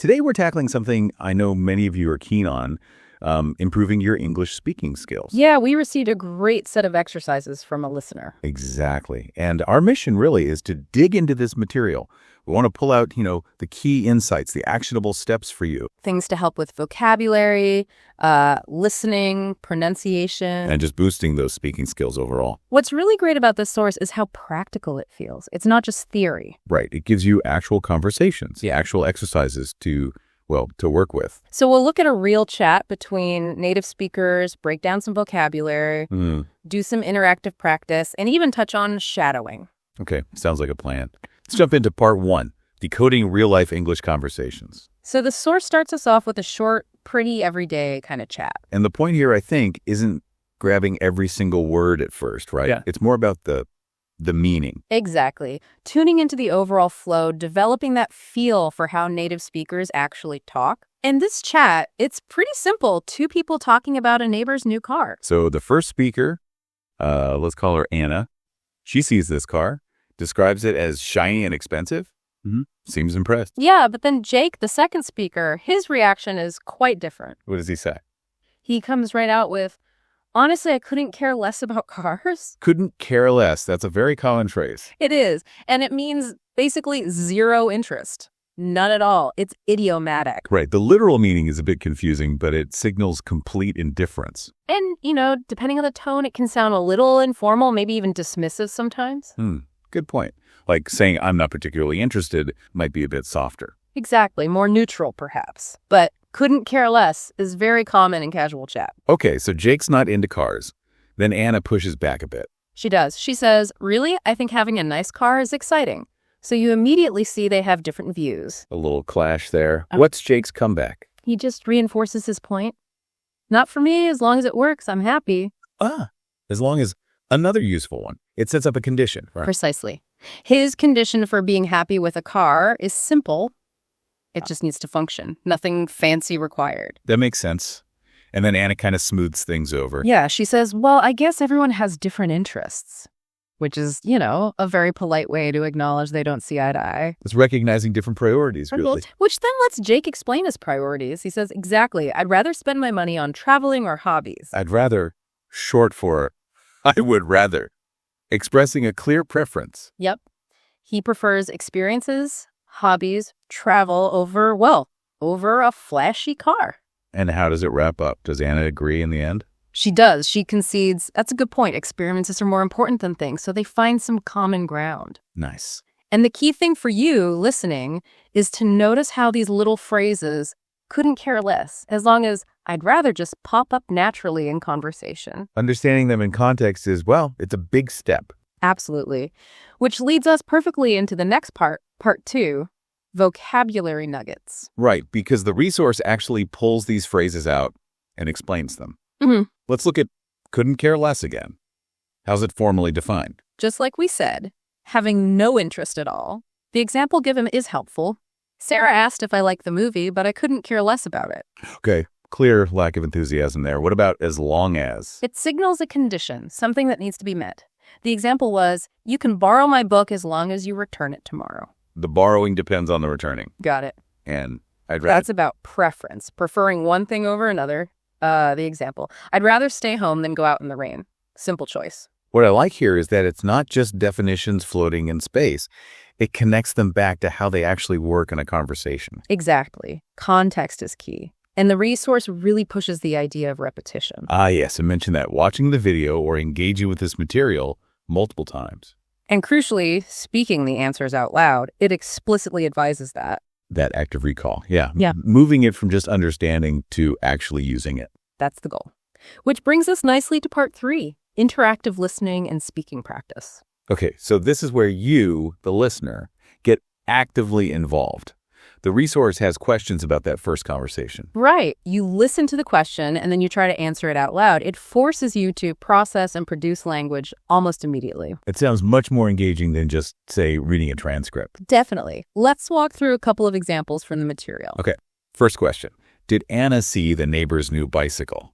Today we're tackling something I know many of you are keen on, improving your English speaking skills. Yeah, we received a great set of exercises from a listener. Exactly. And our mission really is to dig into this material. We want to pull out, the key insights, the actionable steps for you. Things to help with vocabulary, listening, pronunciation. And just boosting those speaking skills overall. What's really great about this source is how practical it feels. It's not just theory. Right. It gives you actual conversations, the actual exercises to work with. So we'll look at a real chat between native speakers, break down some vocabulary, do some interactive practice, and even touch on shadowing. Okay, sounds like a plan. Let's jump into part 1, decoding real-life English conversations. So the source starts us off with a short, pretty everyday kind of chat. And the point here, I think, isn't grabbing every single word at first, right? Yeah. It's more about the meaning. Exactly. Tuning into the overall flow, developing that feel for how native speakers actually talk. And this chat, it's pretty simple. 2 people talking about a neighbor's new car. So the first speaker, let's call her Anna. She sees this car, describes it as shiny and expensive. Seems impressed. Yeah, but then Jake, the second speaker, his reaction is quite different. What does he say? He comes right out with, honestly, I couldn't care less about cars. Couldn't care less. That's a very common phrase. It is. And it means basically zero interest. None at all. It's idiomatic. Right. The literal meaning is a bit confusing, but it signals complete indifference. And, depending on the tone, it can sound a little informal, maybe even dismissive sometimes. Good point. Like saying I'm not particularly interested might be a bit softer. Exactly. More neutral, perhaps. But couldn't care less is very common in casual chat. Okay, so Jake's not into cars. Then Anna pushes back a bit. She does. She says, really? I think having a nice car is exciting. So you immediately see they have different views. A little clash there. What's Jake's comeback? He just reinforces his point. Not for me. As long as it works, I'm happy. As long as another useful one. It sets up a condition, right? Precisely. His condition for being happy with a car is simple. It just needs to function. Nothing fancy required. That makes sense. And then Anna kind of smooths things over. Yeah, she says, well, I guess everyone has different interests, which is, a very polite way to acknowledge they don't see eye to eye. It's recognizing different priorities, really. Which then lets Jake explain his priorities. He says, exactly, I'd rather spend my money on traveling or hobbies. I'd rather, short for I would rather, expressing a clear preference. Yep. He prefers experiences, hobbies, travel over a flashy car. And how does it wrap up? Does Anna agree in the end? She does. She concedes. That's a good point. Experiences are more important than things, so they find some common ground. Nice. And the key thing for you listening is to notice how these little phrases couldn't care less, as long as I'd rather just pop up naturally in conversation. Understanding them in context is, it's a big step. Absolutely. Which leads us perfectly into the next part 2, vocabulary nuggets. Right, because the resource actually pulls these phrases out and explains them. Let's look at couldn't care less again. How's it formally defined? Just like we said, having no interest at all. The example given is helpful. Sarah asked if I liked the movie, but I couldn't care less about it. Okay, clear lack of enthusiasm there. What about as long as? It signals a condition, something that needs to be met. The example was, you can borrow my book as long as you return it tomorrow. The borrowing depends on the returning. Got it. And I'd rather... That's about preference, preferring one thing over another. The example, I'd rather stay home than go out in the rain. Simple choice. What I like here is that it's not just definitions floating in space. It connects them back to how they actually work in a conversation. Exactly. Context is key. And the resource really pushes the idea of repetition. Yes, I mentioned that. Watching the video or engaging with this material multiple times. And crucially, speaking the answers out loud, it explicitly advises that. That active recall. Yeah. Yeah. Moving it from just understanding to actually using it. That's the goal. Which brings us nicely to part 3, interactive listening and speaking practice. Okay, so this is where you, the listener, get actively involved. The resource has questions about that first conversation. Right. You listen to the question and then you try to answer it out loud. It forces you to process and produce language almost immediately. It sounds much more engaging than just, say, reading a transcript. Definitely. Let's walk through a couple of examples from the material. Okay, first question. Did Anna see the neighbor's new bicycle?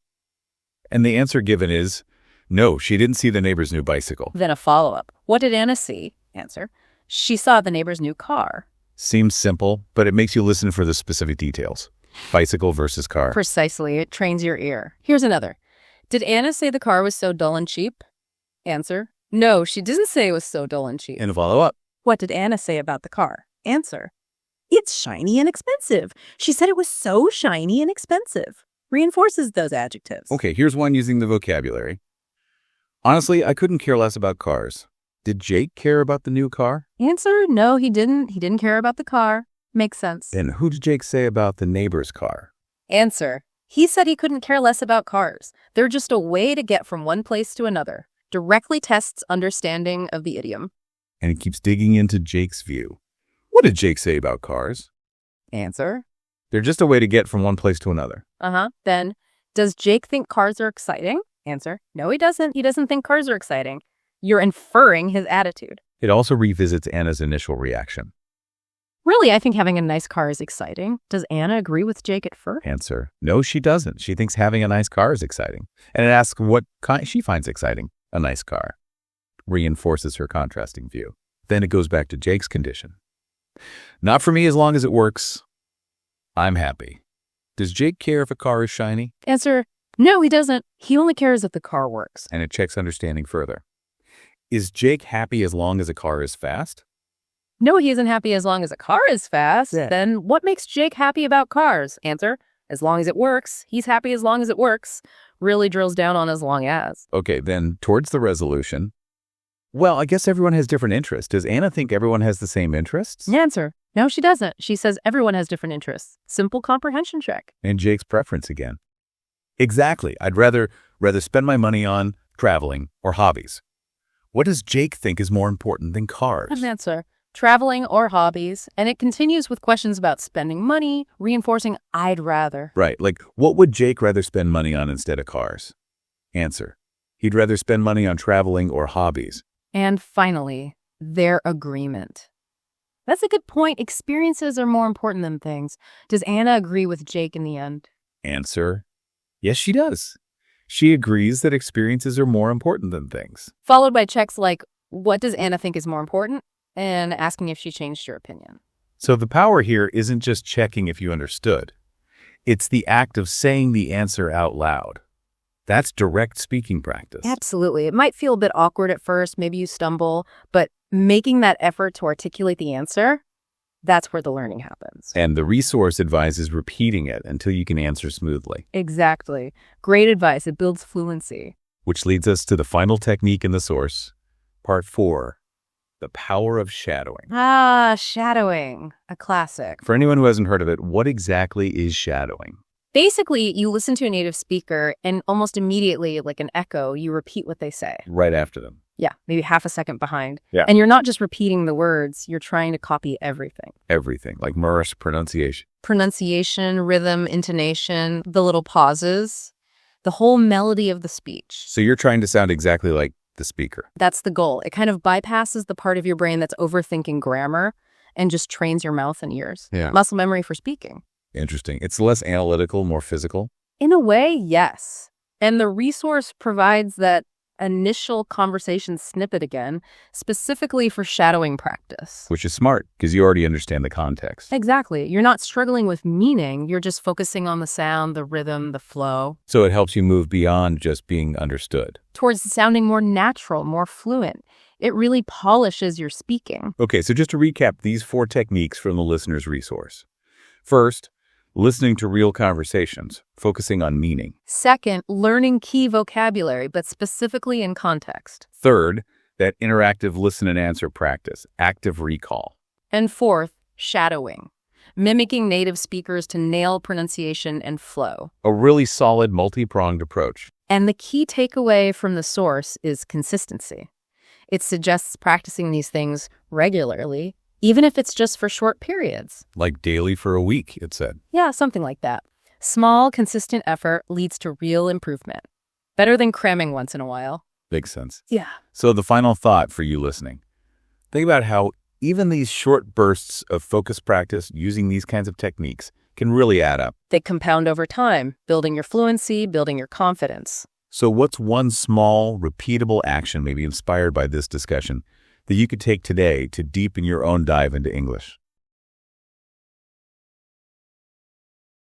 And the answer given is, no, she didn't see the neighbor's new bicycle. Then a follow-up. What did Anna see? Answer. She saw the neighbor's new car. Seems simple, but it makes you listen for the specific details. Bicycle versus car. Precisely. It trains your ear. Here's another. Did Anna say the car was so dull and cheap? Answer. No, she didn't say it was so dull and cheap. And follow up. What did Anna say about the car? Answer. It's shiny and expensive. She said it was so shiny and expensive. Reinforces those adjectives. Okay, here's one using the vocabulary. Honestly, I couldn't care less about cars. Did Jake care about the new car? Answer. No, he didn't. He didn't care about the car. Makes sense. And who did Jake say about the neighbor's car? Answer. He said he couldn't care less about cars. They're just a way to get from one place to another. Directly tests understanding of the idiom. And he keeps digging into Jake's view. What did Jake say about cars? Answer. They're just a way to get from one place to another. Then, does Jake think cars are exciting? Answer. No, he doesn't. He doesn't think cars are exciting. You're inferring his attitude. It also revisits Anna's initial reaction. Really, I think having a nice car is exciting. Does Anna agree with Jake at first? Answer. No, she doesn't. She thinks having a nice car is exciting. And it asks what kind she finds exciting. A nice car. Reinforces her contrasting view. Then it goes back to Jake's condition. Not for me as long as it works. I'm happy. Does Jake care if a car is shiny? Answer. No, he doesn't. He only cares if the car works. And it checks understanding further. Is Jake happy as long as a car is fast? No, he isn't happy as long as a car is fast. Yeah. Then what makes Jake happy about cars? Answer. As long as it works. He's happy as long as it works. Really drills down on as long as. Okay, then towards the resolution. Well, I guess everyone has different interests. Does Anna think everyone has the same interests? Answer. No, she doesn't. She says everyone has different interests. Simple comprehension check. And Jake's preference again. Exactly. I'd rather spend my money on traveling or hobbies. What does Jake think is more important than cars? Answer. Traveling or hobbies. And it continues with questions about spending money, reinforcing I'd rather. Right. Like, what would Jake rather spend money on instead of cars? Answer. He'd rather spend money on traveling or hobbies. And finally, their agreement. That's a good point. Experiences are more important than things. Does Anna agree with Jake in the end? Answer. Yes, she does. She agrees that experiences are more important than things. Followed by checks like, what does Anna think is more important? And asking if she changed her opinion. So the power here isn't just checking if you understood. It's the act of saying the answer out loud. That's direct speaking practice. Absolutely. It might feel a bit awkward at first. Maybe you stumble. But making that effort to articulate the answer, that's where the learning happens. And the resource advises repeating it until you can answer smoothly. Exactly. Great advice. It builds fluency. Which leads us to the final technique in the source, part 4, the power of shadowing. Shadowing. A classic. For anyone who hasn't heard of it, what exactly is shadowing? Basically, you listen to a native speaker and almost immediately, like an echo, you repeat what they say. Right after them. Yeah, maybe half a second behind. Yeah. And you're not just repeating the words, you're trying to copy everything. Everything, like Morris pronunciation. Pronunciation, rhythm, intonation, the little pauses, the whole melody of the speech. So you're trying to sound exactly like the speaker. That's the goal. It kind of bypasses the part of your brain that's overthinking grammar and just trains your mouth and ears. Yeah. Muscle memory for speaking. Interesting. It's less analytical, more physical. In a way, yes. And the resource provides that initial conversation snippet again, specifically for shadowing practice. Which is smart, because you already understand the context. Exactly. You're not struggling with meaning. You're just focusing on the sound, the rhythm, the flow. So it helps you move beyond just being understood. Towards sounding more natural, more fluent. It really polishes your speaking. Okay, so just to recap these 4 techniques from the listener's resource. First, listening to real conversations, focusing on meaning. Second, learning key vocabulary, but specifically in context. Third, that interactive listen and answer practice, active recall. And fourth, shadowing, mimicking native speakers to nail pronunciation and flow. A really solid multi-pronged approach. And the key takeaway from the source is consistency. It suggests practicing these things regularly, even if it's just for short periods. Like daily for a week, it said. Yeah, something like that. Small, consistent effort leads to real improvement. Better than cramming once in a while. Makes sense. Yeah. So the final thought for you listening. Think about how even these short bursts of focus practice using these kinds of techniques can really add up. They compound over time, building your fluency, building your confidence. So what's one small, repeatable action, maybe inspired by this discussion, that you could take today to deepen your own dive into English?